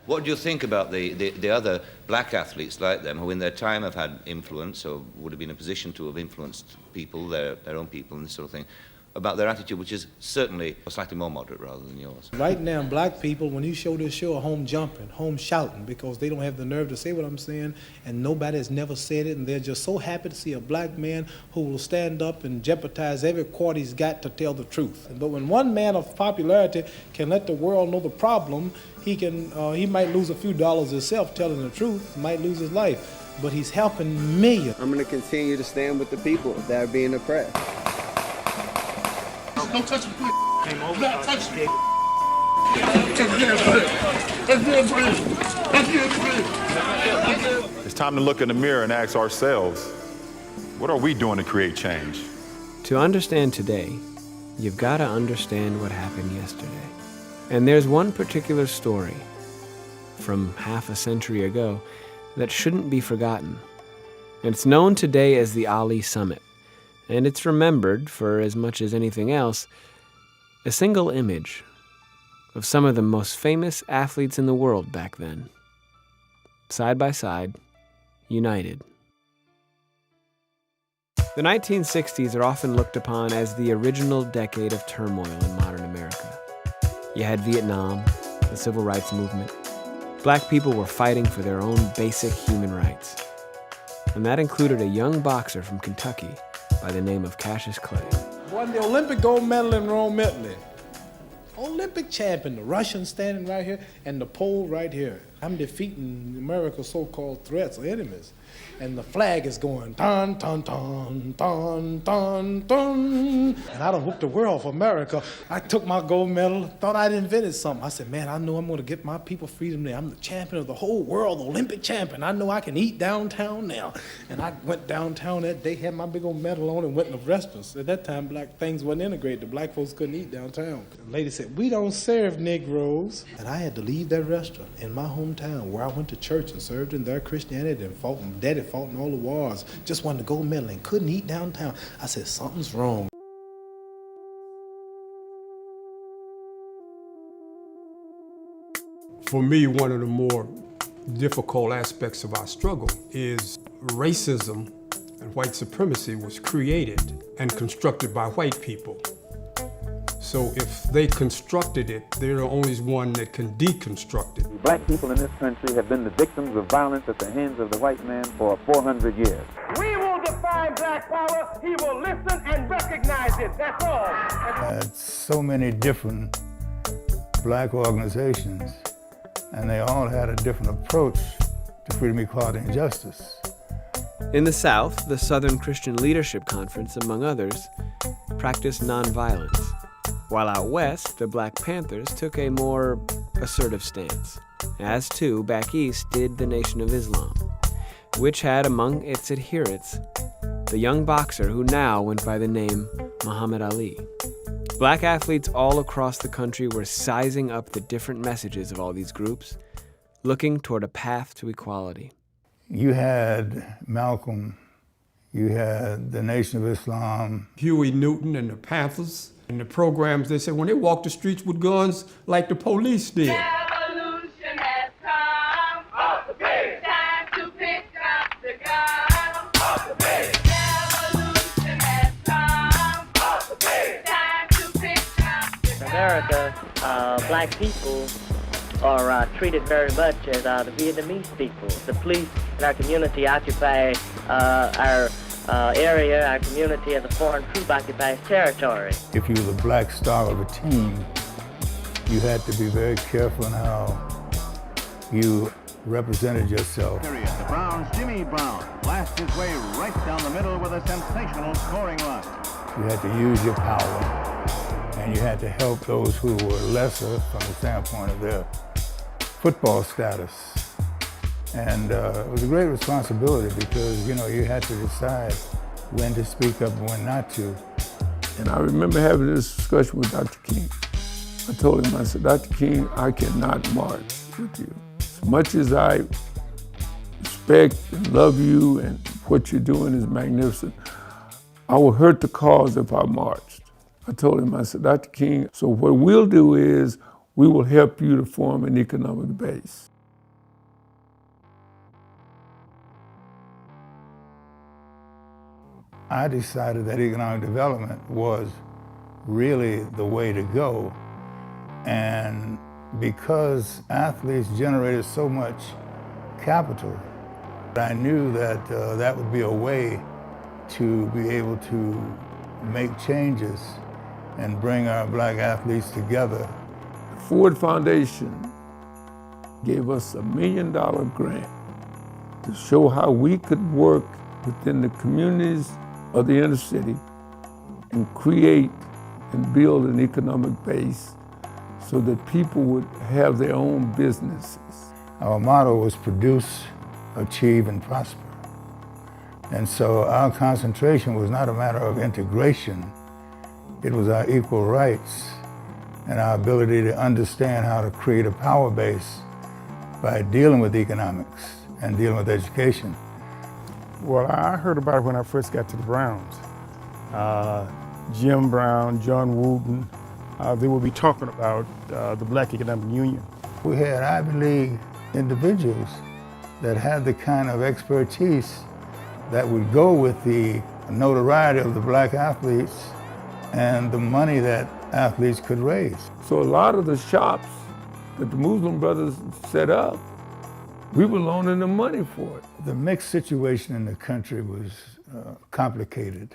What do you think about the other black athletes like them who in their time have had influence or would have been in a position to have influenced people, their own people and this sort of thing, about their attitude, which is certainly slightly more moderate rather than yours? Right now, black people, when you show this show, are home jumping, home shouting, because they don't have the nerve to say what I'm saying, and nobody has never said it, and they're just so happy to see a black man who will stand up and jeopardize every quart he's got to tell the truth. But when one man of popularity can let the world know the problem, he might lose a few dollars himself telling the truth, might lose his life, but he's helping millions. I'm going to continue to stand with the people that are being oppressed. Don't touch me. Came over. Don't touch me. It's time to look in the mirror and ask ourselves, what are we doing to create change? To understand today, you've got to understand what happened yesterday. And there's one particular story from half a century ago that shouldn't be forgotten. And it's known today as the Ali Summit. And it's remembered, for as much as anything else, a single image of some of the most famous athletes in the world back then. Side by side, united. The 1960s are often looked upon as the original decade of turmoil in modern America. You had Vietnam, the Civil Rights Movement. Black people were fighting for their own basic human rights. And that included a young boxer from Kentucky by the name of Cassius Clay. Won the Olympic gold medal in Rome, Italy. Olympic champion, the Russian standing right here and the Pole right here. I'm defeating America's so-called threats or enemies. And the flag is going, dun, dun, dun, dun, dun, dun. And I done whooped the world for America. I took my gold medal, thought I'd invented something. I said, man, I know I'm gonna get my people freedom there. I'm the champion of the whole world, the Olympic champion. I know I can eat downtown now. And I went downtown that day, had my big old medal on and went in the restaurants. At that time, black things wasn't integrated. The black folks couldn't eat downtown. The lady said, we don't serve Negroes. And I had to leave that restaurant in my hometown where I went to church and served in their Christianity and fought, and daddy fought in all the wars, just won the gold medal and couldn't eat downtown. I said, something's wrong. For me, one of the more difficult aspects of our struggle is racism and white supremacy was created and constructed by white people. So if they constructed it, they're the only one that can deconstruct it. Black people in this country have been the victims of violence at the hands of the white man for 400 years. We will define black power. He will listen and recognize it. That's all. Had so many different black organizations, and they all had a different approach to freedom, equality, and justice. In the South, the Southern Christian Leadership Conference, among others, practiced nonviolence. While out west, the Black Panthers took a more assertive stance, as too, back east, did the Nation of Islam, which had among its adherents the young boxer who now went by the name Muhammad Ali. Black athletes all across the country were sizing up the different messages of all these groups, looking toward a path to equality. You had Malcolm, you had the Nation of Islam, Huey Newton and the Panthers. In the programs, they said when they walked the streets with guns like the police did. Revolution has come. Off the page. Time to pick up the gun. Off the page. Revolution has come. Off the page. Time to pick up the gun. In America, black people are treated very much as the Vietnamese people. The police in our community occupy our area, our community as a foreign troop occupies territory. If you were the black star of a team, you had to be very careful in how you represented yourself. The Browns' Jimmy Brown blasts his way right down the middle with a sensational scoring run. You had to use your power, and you had to help those who were lesser from the standpoint of their football status. And it was a great responsibility because, you know, you had to decide when to speak up and when not to. And I remember having this discussion with Dr. King. I told him, I said, Dr. King, I cannot march with you. As much as I respect and love you and what you're doing is magnificent, I will hurt the cause if I marched. I told him, I said, Dr. King, so what we'll do is we will help you to form an economic base. I decided that economic development was really the way to go. And because athletes generated so much capital, I knew that that would be a way to be able to make changes and bring our black athletes together. The Ford Foundation gave us $1 million grant to show how we could work within the communities of the inner city and create and build an economic base so that people would have their own businesses. Our motto was produce, achieve, and prosper. And so our concentration was not a matter of integration, it was our equal rights and our ability to understand how to create a power base by dealing with economics and dealing with education. Well, I heard about it when I first got to the Browns. Jim Brown, John Wooten, they would be talking about the Black Economic Union. We had Ivy League individuals that had the kind of expertise that would go with the notoriety of the black athletes and the money that athletes could raise. So a lot of the shops that the Muslim brothers set up, we were loaning them money for it. The mixed situation in the country was complicated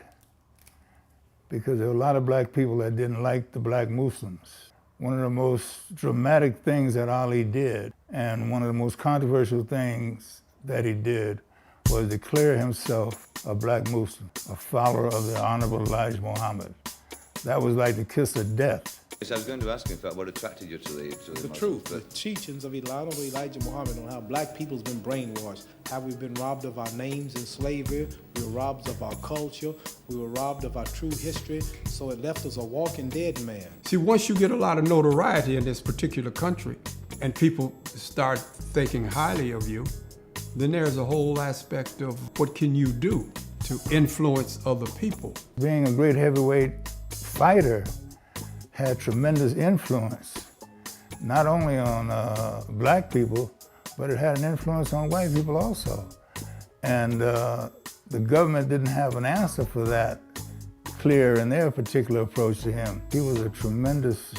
because there were a lot of black people that didn't like the black Muslims. One of the most dramatic things that Ali did, and one of the most controversial things that he did, was declare himself a black Muslim, a follower of the Honorable Elijah Muhammad. That was like the kiss of death. Yes, I was going to ask you, in fact, what attracted you to the Muslims, truth, the teachings of Honorable Elijah Muhammad on how black people's been brainwashed, how we've been robbed of our names in slavery, we were robbed of our culture, we were robbed of our true history, so it left us a walking dead man. See, once you get a lot of notoriety in this particular country and people start thinking highly of you, then there's a whole aspect of what can you do to influence other people. Being a great heavyweight fighter had tremendous influence, not only on black people, but it had an influence on white people also. And the government didn't have an answer for that clear in their particular approach to him. He was a tremendous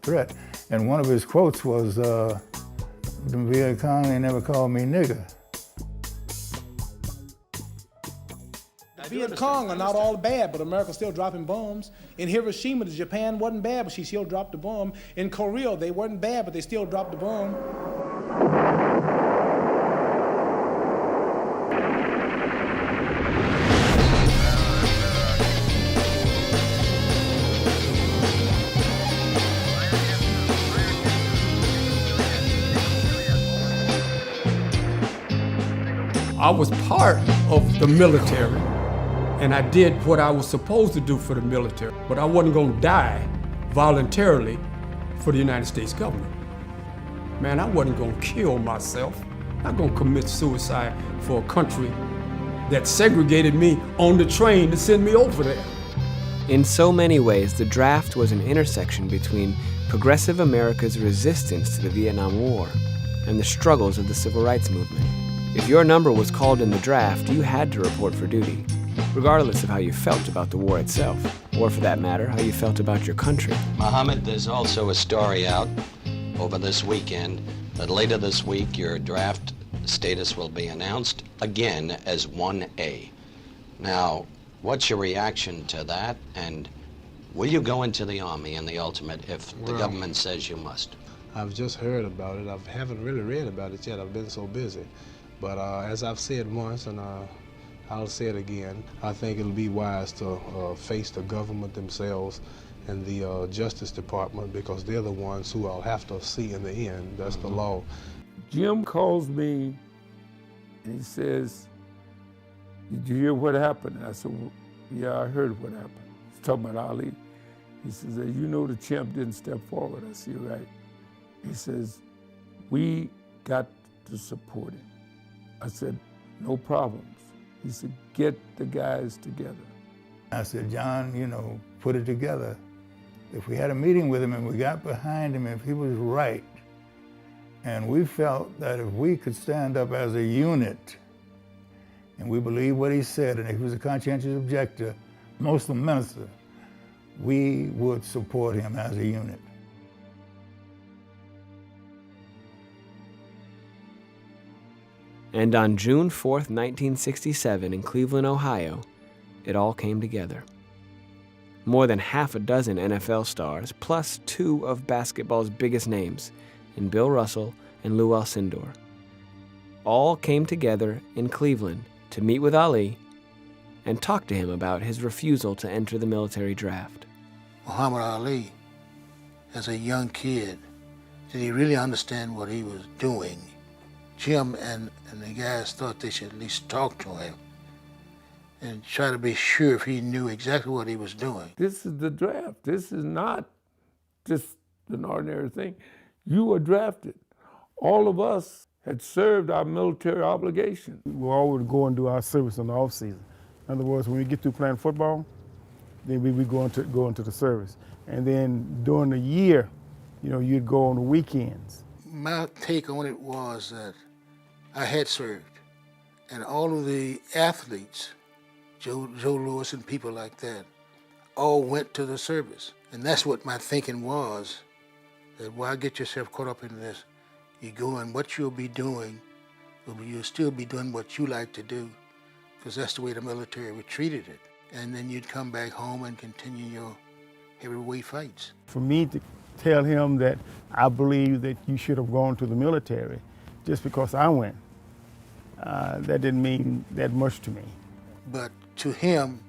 threat. And one of his quotes was, the Viet Cong, they never called me nigger. Viet Cong are not all bad, but America's still dropping bombs. In Hiroshima, the Japan wasn't bad, but she still dropped the bomb. In Korea, they weren't bad, but they still dropped the bomb. I was part of the military, and I did what I was supposed to do for the military, but I wasn't gonna die voluntarily for the United States government. Man, I wasn't gonna kill myself. I'm not gonna commit suicide for a country that segregated me on the train to send me over there. In so many ways, the draft was an intersection between progressive America's resistance to the Vietnam War and the struggles of the Civil Rights Movement. If your number was called in the draft, you had to report for duty, regardless of how you felt about the war itself, or for that matter, how you felt about your country. Mohammed, there's also a story out over this weekend that later this week your draft status will be announced again as 1A. Now, what's your reaction to that, and will you go into the Army in the ultimate if the government says you must? I've just heard about it. I haven't really read about it yet. I've been so busy. But as I've said once, and I'll say it again, I think it'll be wise to face the government themselves and the Justice Department, because they're the ones who I'll have to see in the end. That's the law. Jim calls me and he says, "Did you hear what happened?" And I said, "Well, yeah, I heard what happened." He's talking about Ali. He says, "You know the champ didn't step forward." I said, "Right." He says, "We got to support him." I said, "No problems." He said, "Get the guys together." I said, "John, you know, put it together. If we had a meeting with him and we got behind him, if he was right, and we felt that if we could stand up as a unit and we believe what he said, and if he was a conscientious objector, Muslim minister, we would support him as a unit. And on June 4th, 1967, in Cleveland, Ohio, it all came together. More than half a dozen NFL stars, plus two of basketball's biggest names, in Bill Russell and Lou Alcindor, all came together in Cleveland to meet with Ali and talk to him about his refusal to enter the military draft. Muhammad Ali, as a young kid, did he really understand what he was doing? Jim and the guys thought they should at least talk to him and try to be sure if he knew exactly what he was doing. This is the draft. This is not just an ordinary thing. You were drafted. All of us had served our military obligation. We all would go and do our service in the off season. In other words, when we get through playing football, then we go into the service. And then during the year, you'd go on the weekends. My take on it was that I had served, and all of the athletes, Joe Louis and people like that, all went to the service. And that's what my thinking was, that why get yourself caught up in this? You go and what you'll be doing, you'll still be doing what you like to do, because that's the way the military treated it. And then you'd come back home and continue your heavyweight fights. For me to tell him that I believe that you should have gone to the military just because I went, that didn't mean that much to me. But to him,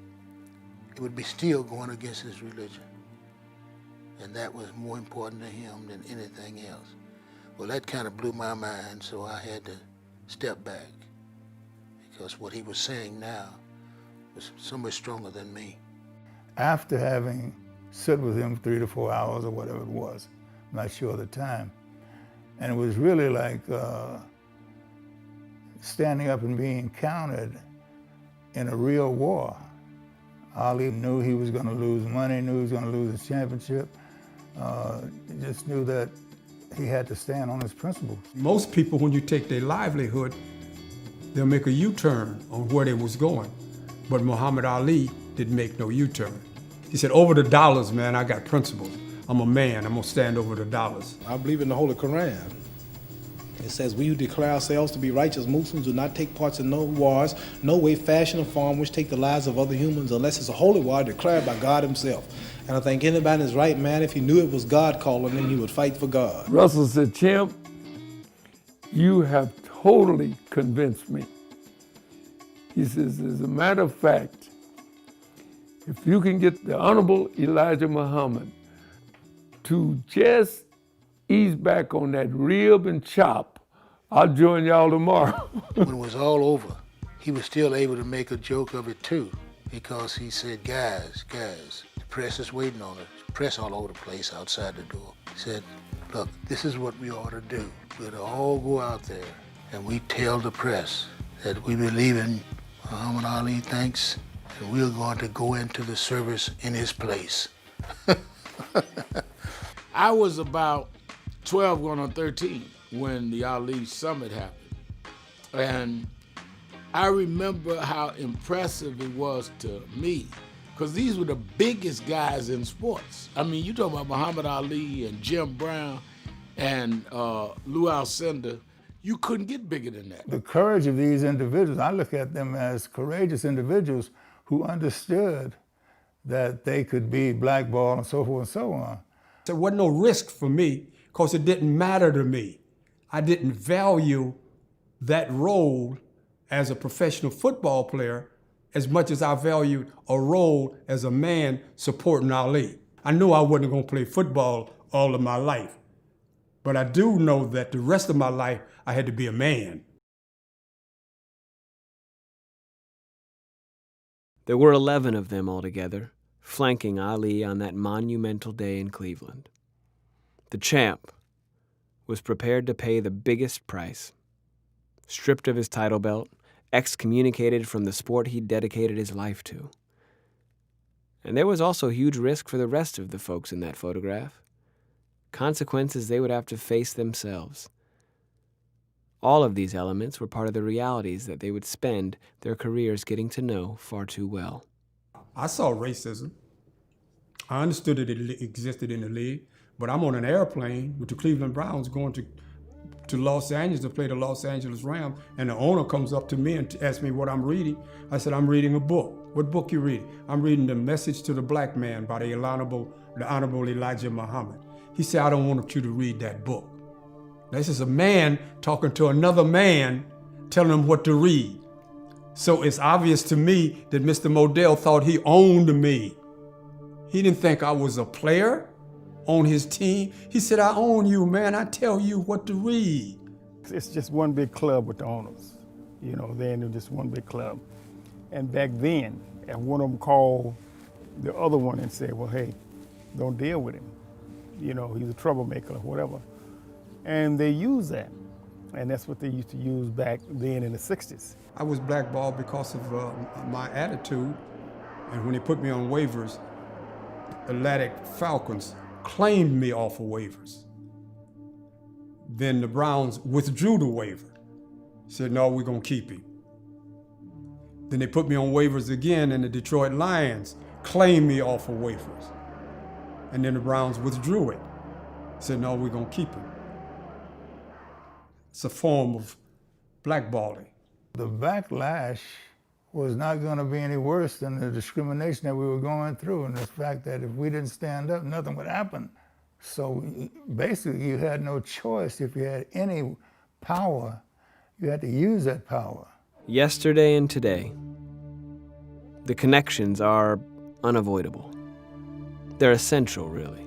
it would be still going against his religion. And that was more important to him than anything else. Well, that kind of blew my mind, so I had to step back, because what he was saying now was so much stronger than me. After having sit with him 3 to 4 hours or whatever it was, I'm not sure of the time, and it was really like standing up and being counted in a real war. Ali knew he was going to lose money, knew he was going to lose his championship. He just knew that he had to stand on his principles. Most people, when you take their livelihood, they'll make a U-turn on where they was going. But Muhammad Ali didn't make no U-turn. He said, over the dollars, man, I got principles. I'm a man, I'm gonna stand over the dollars. I believe in the Holy Quran. It says, we who declare ourselves to be righteous Muslims do not take parts in no wars, no way, fashion, or form which take the lives of other humans unless it's a holy war declared by God himself. And I think anybody in his right mind, if he knew it was God calling him, he would fight for God. Russell said, Champ, you have totally convinced me. He says, as a matter of fact, if you can get the Honorable Elijah Muhammad to just ease back on that rib and chop, I'll join y'all tomorrow. When it was all over, he was still able to make a joke of it too, because he said, guys, the press is waiting on us. Press all over the place outside the door. He said, look, this is what we ought to do. We ought to all go out there and we tell the press that we believe in Muhammad Ali, thanks, and we're going to go into the service in his place. I was about 12 going on 13 when the Ali Summit happened. And I remember how impressive it was to me, because these were the biggest guys in sports. I mean, you talk about Muhammad Ali and Jim Brown and Lou Alcindor, you couldn't get bigger than that. The courage of these individuals, I look at them as courageous individuals who understood that they could be blackballed and so forth and so on. There wasn't no risk for me because it didn't matter to me. I didn't value that role as a professional football player as much as I valued a role as a man supporting Ali. I knew I wasn't going to play football all of my life, but I do know that the rest of my life I had to be a man. There were 11 of them altogether, flanking Ali on that monumental day in Cleveland. The champ was prepared to pay the biggest price. Stripped of his title belt, excommunicated from the sport he'd dedicated his life to. And there was also huge risk for the rest of the folks in that photograph. Consequences they would have to face themselves. All of these elements were part of the realities that they would spend their careers getting to know far too well. I saw racism. I understood that it existed in the league, but I'm on an airplane with the Cleveland Browns going to Los Angeles to play the Los Angeles Rams, and the owner comes up to me and asks me what I'm reading. I said, I'm reading a book. What book you reading? I'm reading The Message to the Black Man by the Honorable Elijah Muhammad. He said, I don't want you to read that book. This is a man talking to another man, telling him what to read. So it's obvious to me that Mr. Modell thought he owned me. He didn't think I was a player on his team. He said, I own you, man. I tell you what to read. It's just one big club with the owners. You know, they're just one big club. And back then, if one of them called the other one and said, well, hey, don't deal with him. You know, he's a troublemaker or whatever. And they use that. And that's what they used to use back then in the 60s. I was blackballed because of my attitude. And when they put me on waivers, Atlantic Falcons claimed me off of waivers. Then the Browns withdrew the waiver. Said, no, we're gonna keep him. Then they put me on waivers again, and the Detroit Lions claimed me off of waivers. And then the Browns withdrew it. Said, no, we're gonna keep him. It's a form of blackballing. The backlash was not going to be any worse than the discrimination that we were going through, and the fact that if we didn't stand up, nothing would happen. So basically, you had no choice. If you had any power, you had to use that power. Yesterday and today, the connections are unavoidable. They're essential, really,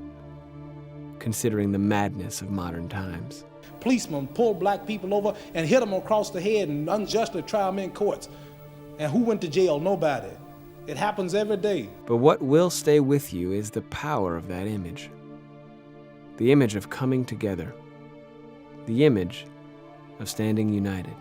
considering the madness of modern times. Policemen pull black people over and hit them across the head and unjustly try them in courts. And who went to jail? Nobody. It happens every day. But what will stay with you is the power of that image. The image of coming together. The image of standing united.